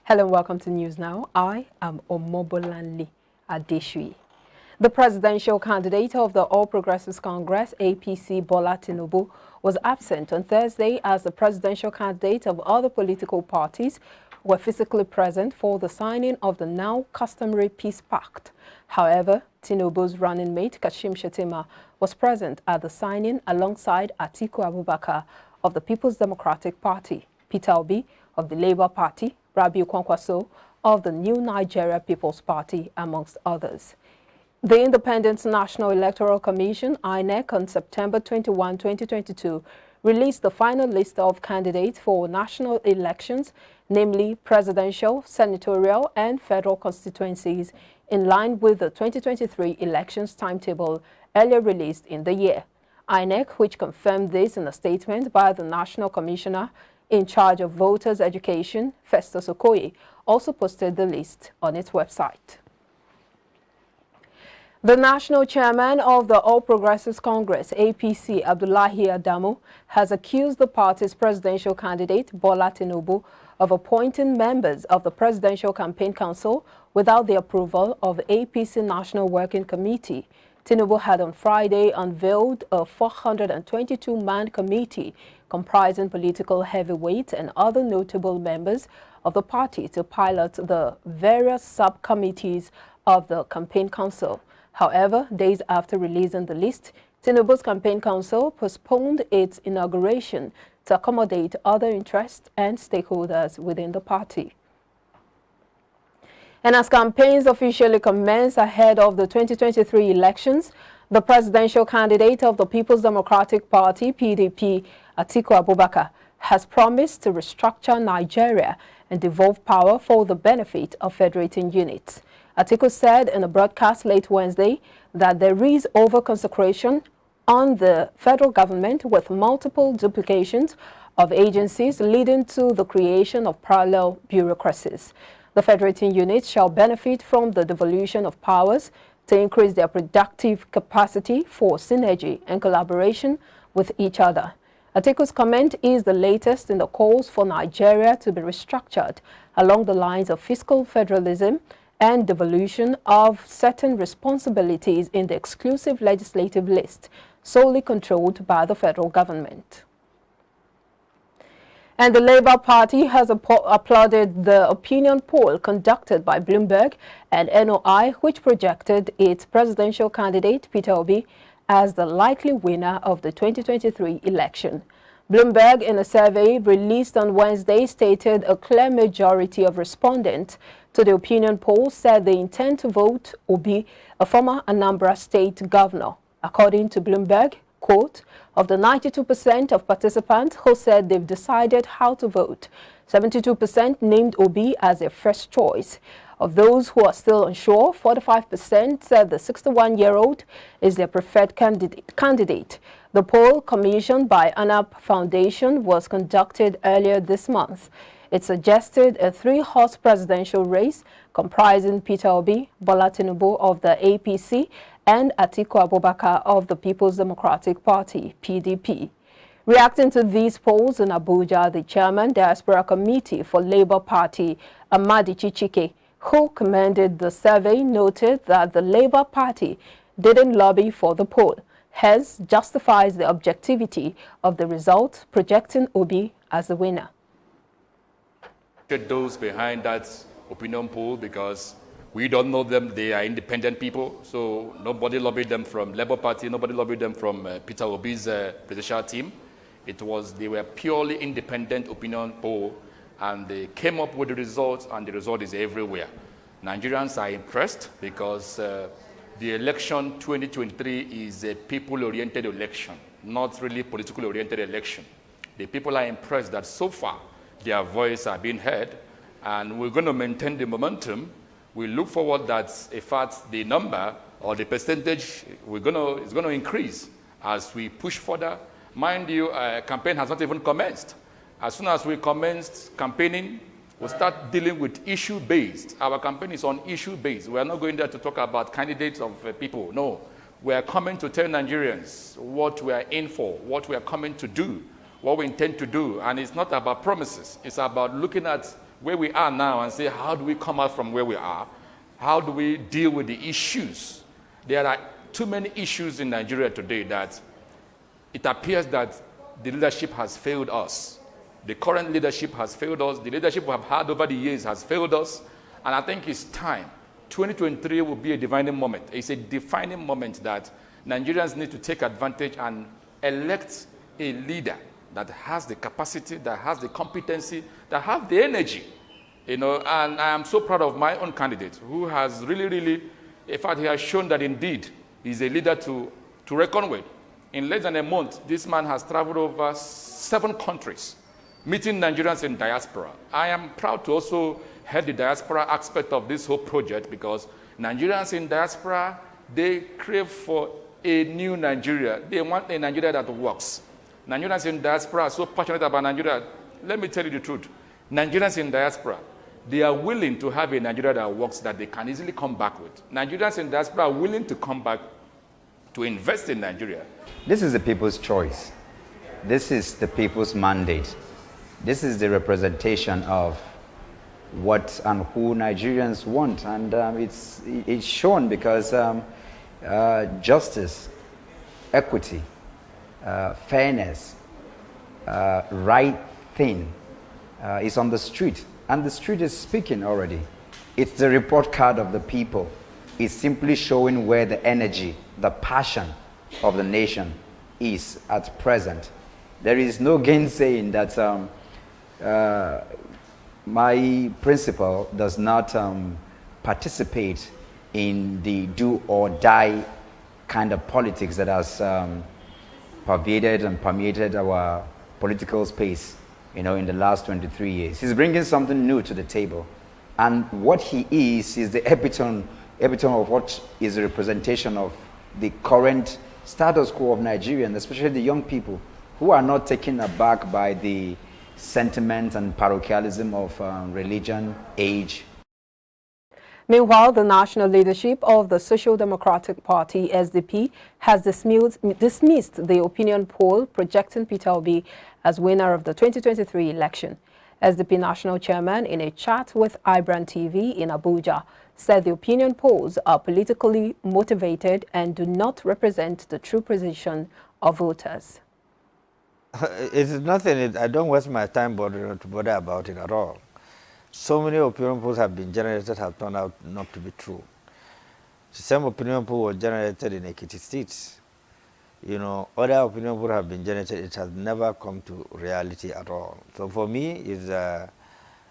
Hello and welcome to News Now. I am Omobolanle Adeshui. The presidential candidate of the All Progressives Congress, APC, Bola Tinubu, was absent on Thursday as the presidential candidate of other political parties were physically present for the signing of the now-customary peace pact. However, Tinubu's running mate, Kashim Shettima, was present at the signing alongside Atiku Abubakar of the People's Democratic Party, Peter Obi of the Labour Party, Rabiu Kwankwaso of the New Nigeria People's Party, amongst others. The Independent National Electoral Commission, INEC, on September 21, 2022, released the final list of candidates for national elections, namely presidential, senatorial, and federal constituencies, in line with the 2023 elections timetable earlier released in the year. INEC, which confirmed this in a statement by the National Commissioner in charge of voters' education, Festus Okoye, also posted the list on its website. The national chairman of the All Progressives Congress, APC, Abdullahi Adamu, has accused the party's presidential candidate, Bola Tinubu, of appointing members of the Presidential Campaign Council without the approval of the APC National Working Committee. Tinubu had on Friday unveiled a 422-man committee comprising political heavyweights and other notable members of the party to pilot the various subcommittees of the Campaign Council. However, days after releasing the list, Tinubu's Campaign Council postponed its inauguration to accommodate other interests and stakeholders within the party. And as campaigns officially commence ahead of the 2023 elections, the presidential candidate of the People's Democratic Party, PDP, Atiku Abubakar, has promised to restructure Nigeria and devolve power for the benefit of federating units. Atiku said in a broadcast late Wednesday that there is over-consecration on the federal government with multiple duplications of agencies leading to the creation of parallel bureaucracies. The federating units shall benefit from the devolution of powers to increase their productive capacity for synergy and collaboration with each other. Atiku's comment is the latest in the calls for Nigeria to be restructured along the lines of fiscal federalism and devolution of certain responsibilities in the exclusive legislative list solely controlled by the federal government. And the Labour Party has applauded the opinion poll conducted by Bloomberg and NOI, which projected its presidential candidate, Peter Obi, as the likely winner of the 2023 election. Bloomberg, in a survey released on Wednesday, stated a clear majority of respondents to the opinion poll said they intend to vote Obi, a former Anambra State governor. According to Bloomberg, quote, of the 92% of participants who said they've decided how to vote, 72% named Obi as their first choice. Of those who are still unsure, 45% said the 61-year-old is their preferred candidate. The poll, commissioned by ANAP Foundation, was conducted earlier this month. It suggested a three-horse presidential race comprising Peter Obi, Bola Tinubu of the APC, and Atiku Abubakar of the People's Democratic Party, PDP. Reacting to these polls in Abuja, the chairman, Diaspora Committee for Labour Party, Amadi Chichike, who commended the survey, noted that the Labour Party didn't lobby for the poll, hence justifies the objectivity of the result, projecting Obi as the winner. Those behind that opinion poll, because we don't know them, they are independent people, so nobody lobbied them from Labour Party, nobody lobbied them from Peter Obi's presidential team. They were purely independent opinion poll, and they came up with the result, and the result is everywhere. Nigerians are impressed because the election 2023 is a people-oriented election, not really politically-oriented election. The people are impressed that so far their voice are being heard, and we're going to maintain the momentum. We look forward that, in fact, the number or the percentage is going to increase as we push further. Mind you, campaign has not even commenced. As soon as we commenced campaigning, we'll start dealing with issue-based. Our campaign is on issue-based. We are not going there to talk about candidates of people. No, we are coming to tell Nigerians what we are in for, what we are coming to do, what we intend to do. And it's not about promises. It's about looking at where we are now and say, how do we come out from where we are? How do we deal with the issues? There are too many issues in Nigeria today that it appears that the leadership has failed us. The current leadership has failed us. The leadership we have had over the years has failed us. And I think it's time. 2023 will be a defining moment. It's a defining moment that Nigerians need to take advantage and elect a leader that has the capacity, that has the competency, that has the energy. And I am so proud of my own candidate who has really, in fact, he has shown that indeed he's a leader to reckon with. In less than a month, this man has traveled over 7 countries, meeting Nigerians in diaspora. I am proud to also head the diaspora aspect of this whole project because Nigerians in diaspora, they crave for a new Nigeria. They want a Nigeria that works. Nigerians in diaspora are so passionate about Nigeria. Let me tell you the truth. Nigerians in diaspora, they are willing to have a Nigeria that works that they can easily come back with. Nigerians in diaspora are willing to come back to invest in Nigeria. This is the people's choice. This is the people's mandate. This is the representation of what and who Nigerians want. And it's shown because justice, equity, fairness, right thing is on the street. And the street is speaking already. It's the report card of the people. It's simply showing where the energy, the passion of the nation is at present. There is no gainsaying that my principal does not participate in the do or die kind of politics that has pervaded and permeated our political space, in the last 23 years. He's bringing something new to the table. And what he is the epitome of what is a representation of the current status quo of Nigeria, and especially the young people who are not taken aback by the sentiment and parochialism of religion, age. Meanwhile, the national leadership of the Social Democratic Party, SDP, has dismissed the opinion poll projecting Peter Obi as winner of the 2023 election. SDP national chairman, in a chat with IBrandTV in Abuja, said the opinion polls are politically motivated and do not represent the true position of voters. It's nothing. I don't waste my time to bother about it at all. So many opinion polls have been generated have turned out not to be true. The same opinion poll was generated in Ekiti State. Other opinion polls have been generated. It has never come to reality at all. So for me,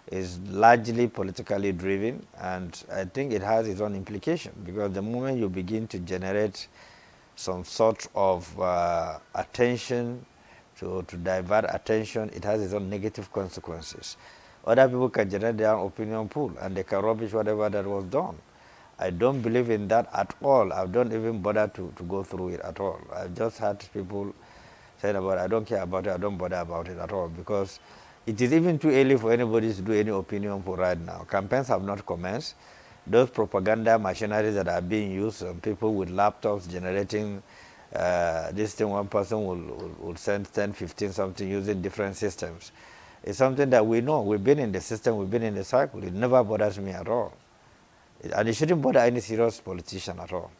it's largely politically driven, and I think it has its own implication because the moment you begin to generate some sort of attention to divert attention, it has its own negative consequences. Other people can generate their own opinion pool and they can rubbish whatever that was done. I don't believe in that at all. I don't even bother to go through it at all. I've just had people saying about, I don't care about it, I don't bother about it at all, because it is even too early for anybody to do any opinion poll right now. Campaigns have not commenced. Those propaganda machineries that are being used, people with laptops generating this thing, one person will send 10, 15 something using different systems. It's something that we know. We've been in the system, we've been in the cycle. It never bothers me at all. And it shouldn't bother any serious politician at all.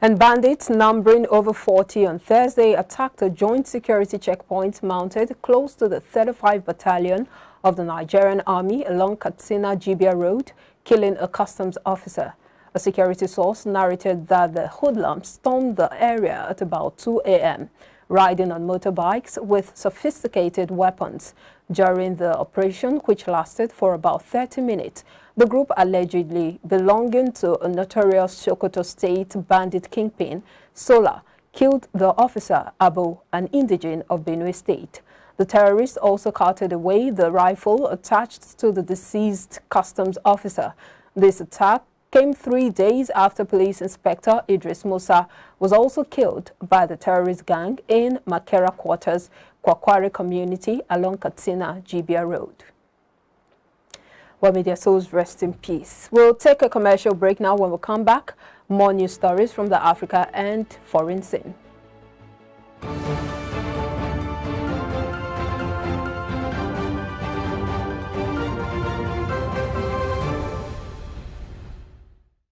And bandits numbering over 40 on Thursday attacked a joint security checkpoint mounted close to the 35 Battalion of the Nigerian Army along Katsina-Jibia Road, killing a customs officer. A security source narrated that the hoodlums stormed the area at about 2 a.m., riding on motorbikes with sophisticated weapons. During the operation, which lasted for about 30 minutes, the group allegedly belonging to a notorious Sokoto State bandit kingpin, Sola, killed the officer, Abo, an indigene of Benue State. The terrorists also carted away the rifle attached to the deceased customs officer. This attack came 3 days after Police Inspector Idris Musa was also killed by the terrorist gang in Makera Quarters, Kwakware community along Katsina-Jibia Road. Well, media souls rest in peace. We'll take a commercial break now. When we come back, more news stories from the Africa and foreign scene.